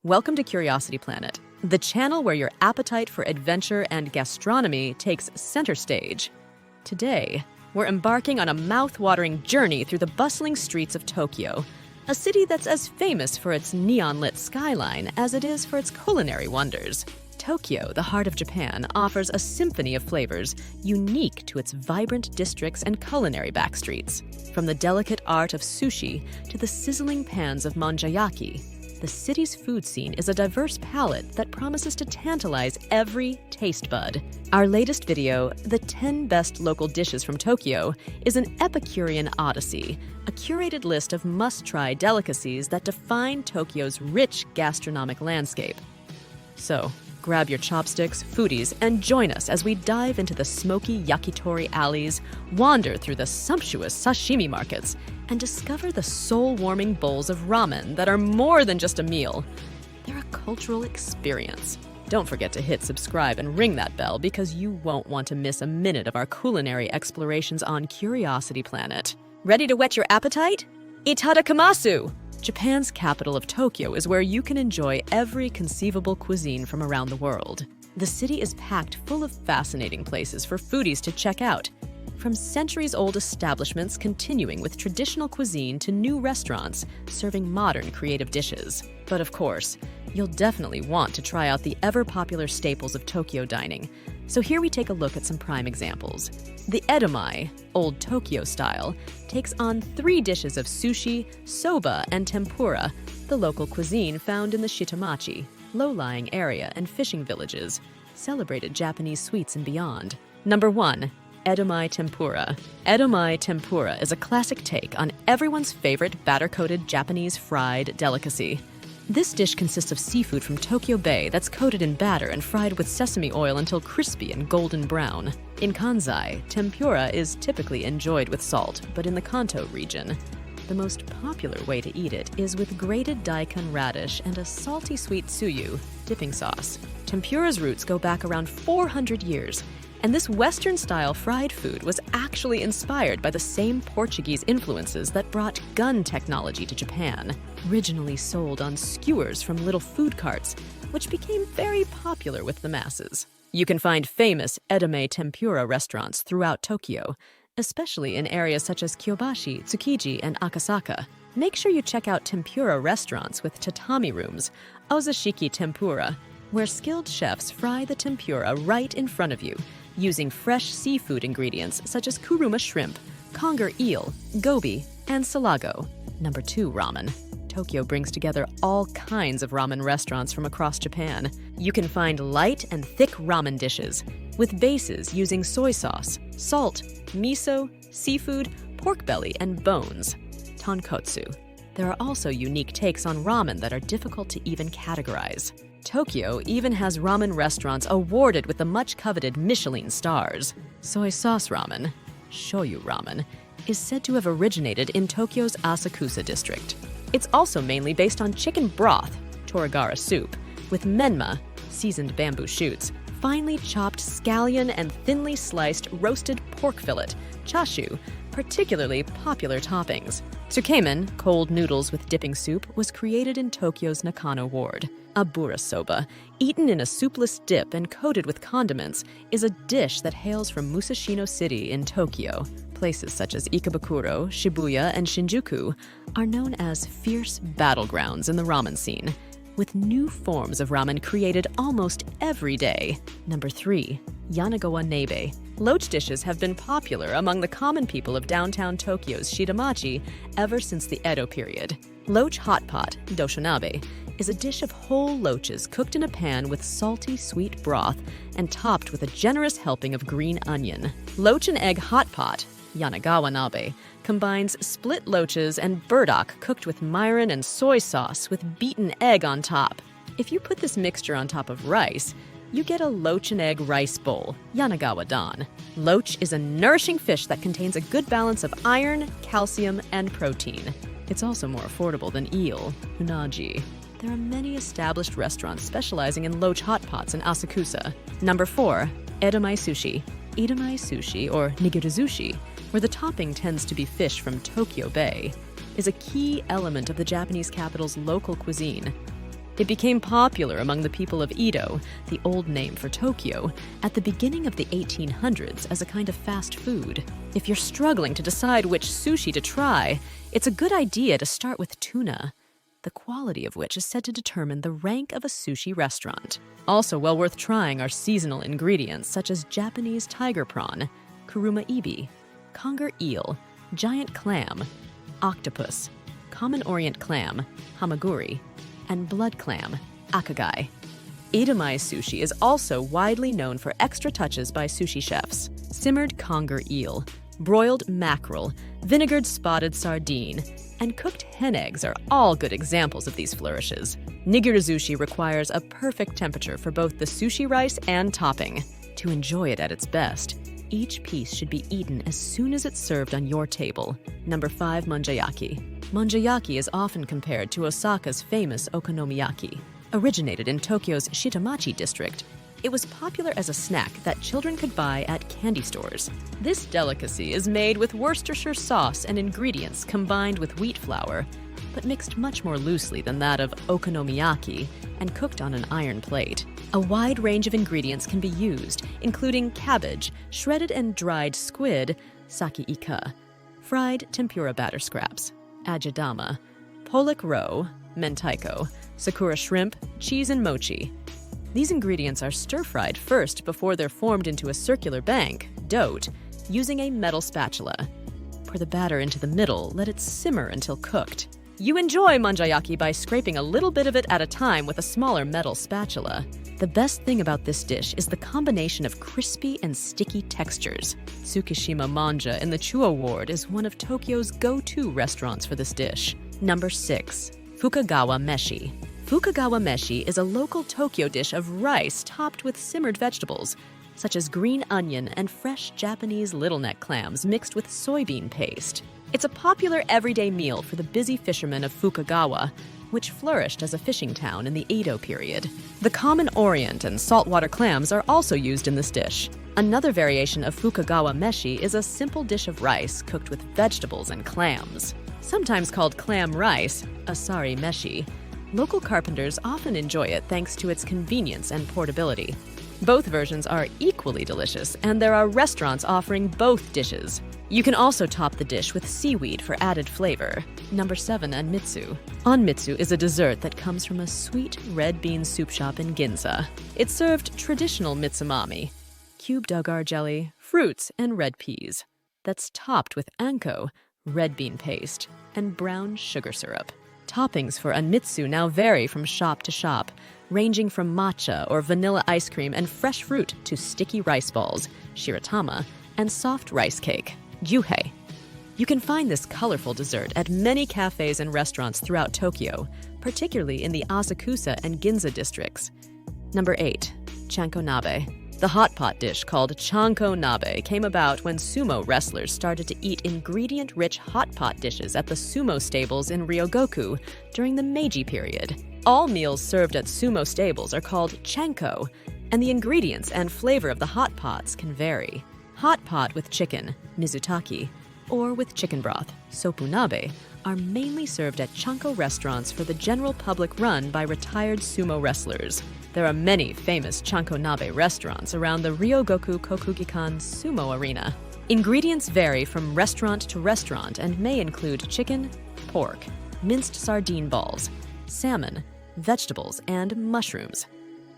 Welcome to Curiosity Planet, the channel where your appetite for adventure and gastronomy takes center stage. Today, we're embarking on a mouth-watering journey through the bustling streets of Tokyo, a city that's as famous for its neon-lit skyline as it is for its culinary wonders. Tokyo, the heart of Japan, offers a symphony of flavors unique to its vibrant districts and culinary backstreets. From the delicate art of sushi to the sizzling pans of manjayaki, the city's food scene is a diverse palette that promises to tantalize every taste bud. Our latest video, the 10 Best Local Dishes from Tokyo, is an Epicurean odyssey, a curated list of must-try delicacies that define Tokyo's rich gastronomic landscape. So, grab your chopsticks, foodies, and join us as we dive into the smoky yakitori alleys, wander through the sumptuous sashimi markets, and discover the soul-warming bowls of ramen that are more than just a meal. They're a cultural experience. Don't forget to hit subscribe and ring that bell because you won't want to miss a minute of our culinary explorations on Curiosity Planet. Ready to whet your appetite? Itadakimasu! Japan's capital of Tokyo is where you can enjoy every conceivable cuisine from around the world. The city is packed full of fascinating places for foodies to check out, from centuries-old establishments continuing with traditional cuisine to new restaurants serving modern creative dishes. But of course, you'll definitely want to try out the ever-popular staples of Tokyo dining. So here we take a look at some prime examples. The edamame, Old Tokyo style, takes on 3 dishes of sushi, soba, and tempura, the local cuisine found in the Shitamachi, low-lying area and fishing villages, celebrated Japanese sweets and beyond. Number 1. Edamame tempura. Edamame tempura is a classic take on everyone's favorite batter-coated Japanese fried delicacy. This dish consists of seafood from Tokyo Bay that's coated in batter and fried with sesame oil until crispy and golden brown. In Kansai, tempura is typically enjoyed with salt, but in the Kanto region, the most popular way to eat it is with grated daikon radish and a salty sweet tsuyu dipping sauce. Tempura's roots go back around 400 years, and this Western-style fried food was actually inspired by the same Portuguese influences that brought gun technology to Japan, originally sold on skewers from little food carts, which became very popular with the masses. You can find famous edamame tempura restaurants throughout Tokyo, especially in areas such as Kyobashi, Tsukiji, and Akasaka. Make sure you check out tempura restaurants with tatami rooms, ozashiki tempura, where skilled chefs fry the tempura right in front of you, using fresh seafood ingredients such as kuruma shrimp, conger eel, gobi, and salago. Number 2, ramen. Tokyo brings together all kinds of ramen restaurants from across Japan. You can find light and thick ramen dishes, with bases using soy sauce, salt, miso, seafood, pork belly, and bones. Tonkotsu. There are also unique takes on ramen that are difficult to even categorize. Tokyo even has ramen restaurants awarded with the much-coveted Michelin stars. Soy sauce ramen, shoyu ramen, is said to have originated in Tokyo's Asakusa district. It's also mainly based on chicken broth, torigara soup, with menma, seasoned bamboo shoots, finely chopped scallion, and thinly sliced roasted pork fillet, chashu, particularly popular toppings. Tsukemen, cold noodles with dipping soup, was created in Tokyo's Nakano ward. Abura soba, eaten in a soupless dip and coated with condiments, is a dish that hails from Musashino City in Tokyo. Places such as Ikebukuro, Shibuya, and Shinjuku are known as fierce battlegrounds in the ramen scene, with new forms of ramen created almost every day. Number 3. Yanagawa Nebe. Loach dishes have been popular among the common people of downtown Tokyo's Shitamachi ever since the Edo period. Loach hot pot, doshonabe, is a dish of whole loaches cooked in a pan with salty, sweet broth and topped with a generous helping of green onion. Loach and egg hot pot, Yanagawa nabe, combines split loaches and burdock cooked with mirin and soy sauce with beaten egg on top. If you put this mixture on top of rice, you get a loach and egg rice bowl, Yanagawa dan. Loach is a nourishing fish that contains a good balance of iron, calcium, and protein. It's also more affordable than eel, unagi. There are many established restaurants specializing in loach hot pots in Asakusa. Number 4. Edamame sushi. Edamame sushi, or nigirizushi, where the topping tends to be fish from Tokyo Bay, is a key element of the Japanese capital's local cuisine. It became popular among the people of Edo, the old name for Tokyo, at the beginning of the 1800s as a kind of fast food. If you're struggling to decide which sushi to try, it's a good idea to start with tuna, the quality of which is said to determine the rank of a sushi restaurant. Also well worth trying are seasonal ingredients such as Japanese tiger prawn, kuruma ebi, conger eel, giant clam, octopus, common orient clam, hamaguri, and blood clam, akagai. Edamame sushi is also widely known for extra touches by sushi chefs. Simmered conger eel, broiled mackerel, vinegared spotted sardine, and cooked hen eggs are all good examples of these flourishes. Nigiri sushi requires a perfect temperature for both the sushi rice and topping. To enjoy it at its best, each piece should be eaten as soon as it's served on your table. Number 5, manjayaki. Manjayaki is often compared to Osaka's famous okonomiyaki. Originated in Tokyo's Shitamachi district, it was popular as a snack that children could buy at candy stores. This delicacy is made with Worcestershire sauce and ingredients combined with wheat flour, but mixed much more loosely than that of okonomiyaki and cooked on an iron plate. A wide range of ingredients can be used, including cabbage, shredded and dried squid, sake ika, fried tempura batter scraps, ajidama, pollock roe, mentaiko, sakura shrimp, cheese, and mochi. These ingredients are stir-fried first before they're formed into a circular bank, dote, using a metal spatula. Pour the batter into the middle, let it simmer until cooked. You enjoy manjayaki by scraping a little bit of it at a time with a smaller metal spatula. The best thing about this dish is the combination of crispy and sticky textures. Tsukishima Manja in the Chuo Ward is one of Tokyo's go-to restaurants for this dish. Number 6, Fukagawa Meshi. Fukagawa Meshi is a local Tokyo dish of rice topped with simmered vegetables, such as green onion and fresh Japanese little neck clams mixed with soybean paste. It's a popular everyday meal for the busy fishermen of Fukagawa, which flourished as a fishing town in the Edo period. The common orient and saltwater clams are also used in this dish. Another variation of Fukagawa Meshi is a simple dish of rice cooked with vegetables and clams. Sometimes called clam rice, asari meshi, local carpenters often enjoy it thanks to its convenience and portability. Both versions are equally delicious, and there are restaurants offering both dishes. You can also top the dish with seaweed for added flavor. Number 7, Anmitsu. Anmitsu is a dessert that comes from a sweet red bean soup shop in Ginza. It's served traditional mitsumami, cubed agar jelly, fruits, and red peas. That's topped with anko, red bean paste, and brown sugar syrup. Toppings for anmitsu now vary from shop to shop, ranging from matcha or vanilla ice cream and fresh fruit to sticky rice balls, shiratama, and soft rice cake, gyuhei. You can find this colorful dessert at many cafes and restaurants throughout Tokyo, particularly in the Asakusa and Ginza districts. Number 8, chanko nabe. The hot pot dish called chanko nabe came about when sumo wrestlers started to eat ingredient-rich hot pot dishes at the sumo stables in Ryogoku during the Meiji period. All meals served at sumo stables are called chanko, and the ingredients and flavor of the hot pots can vary. Hot pot with chicken, mizutaki, or with chicken broth, sopunabe, are mainly served at chanko restaurants for the general public run by retired sumo wrestlers. There are many famous chanko nabe restaurants around the Ryogoku Kokugikan Sumo Arena. Ingredients vary from restaurant to restaurant and may include chicken, pork, minced sardine balls, salmon, vegetables, and mushrooms.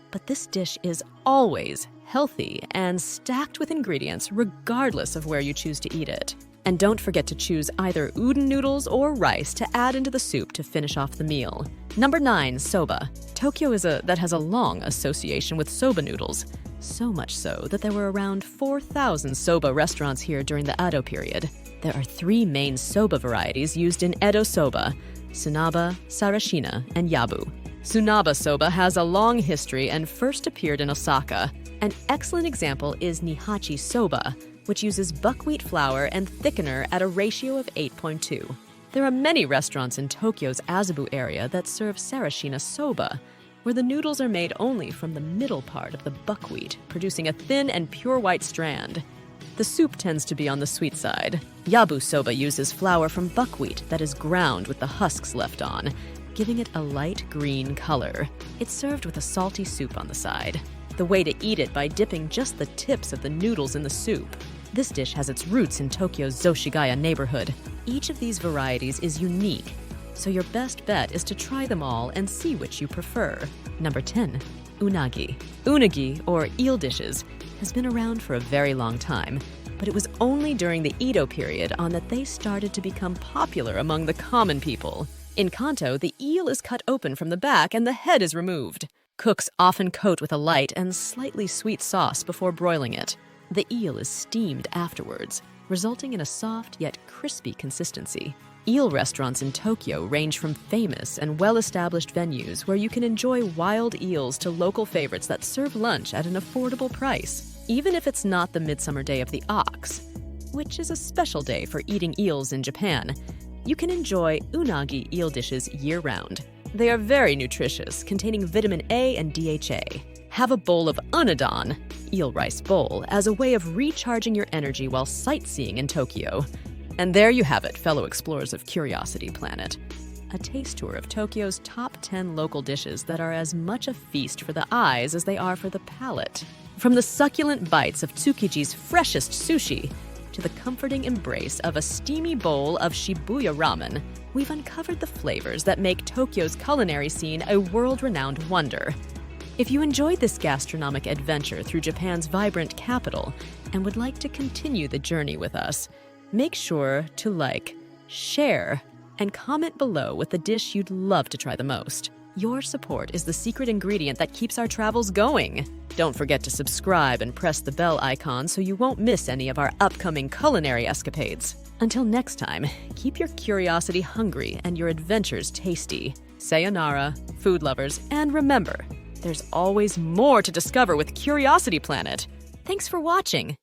But this dish is always healthy and stacked with ingredients regardless of where you choose to eat it. And don't forget to choose either udon noodles or rice to add into the soup to finish off the meal. Number 9, soba. Tokyo has a long association with soba noodles, so much so that there were around 4,000 soba restaurants here during the Edo period. There are 3 main soba varieties used in Edo soba: Tsunaba, Sarashina, and Yabu. Tsunaba soba has a long history and first appeared in Osaka. An excellent example is Nihachi soba, which uses buckwheat flour and thickener at a ratio of 8.2. There are many restaurants in Tokyo's Azabu area that serve Sarashina soba, where the noodles are made only from the middle part of the buckwheat, producing a thin and pure white strand. The soup tends to be on the sweet side. Yabu soba uses flour from buckwheat that is ground with the husks left on, giving it a light green color. It's served with a salty soup on the side. The way to eat it by dipping just the tips of the noodles in the soup. This dish has its roots in Tokyo's Zoshigaya neighborhood. Each of these varieties is unique, so your best bet is to try them all and see which you prefer. Number 10. Unagi. Unagi, or eel dishes, has been around for a very long time, but it was only during the Edo period on that they started to become popular among the common people. In Kanto, the eel is cut open from the back and the head is removed. Cooks often coat with a light and slightly sweet sauce before broiling it. The eel is steamed afterwards, resulting in a soft yet crispy consistency. Eel restaurants in Tokyo range from famous and well-established venues where you can enjoy wild eels to local favorites that serve lunch at an affordable price, even if it's not the Midsummer Day of the Ox, which is a special day for eating eels in Japan. You can enjoy unagi eel dishes year-round. They are very nutritious, containing vitamin A and DHA. Have a bowl of unadon, eel rice bowl, as a way of recharging your energy while sightseeing in Tokyo. And there you have it, fellow explorers of Curiosity Planet. A taste tour of Tokyo's top 10 local dishes that are as much a feast for the eyes as they are for the palate. From the succulent bites of Tsukiji's freshest sushi to the comforting embrace of a steamy bowl of Shibuya ramen, we've uncovered the flavors that make Tokyo's culinary scene a world-renowned wonder. If you enjoyed this gastronomic adventure through Japan's vibrant capital and would like to continue the journey with us, make sure to like, share, and comment below with the dish you'd love to try the most. Your support is the secret ingredient that keeps our travels going. Don't forget to subscribe and press the bell icon so you won't miss any of our upcoming culinary escapades. Until next time, keep your curiosity hungry and your adventures tasty. Sayonara, food lovers, and remember, there's always more to discover with Curiosity Planet. Thanks for watching.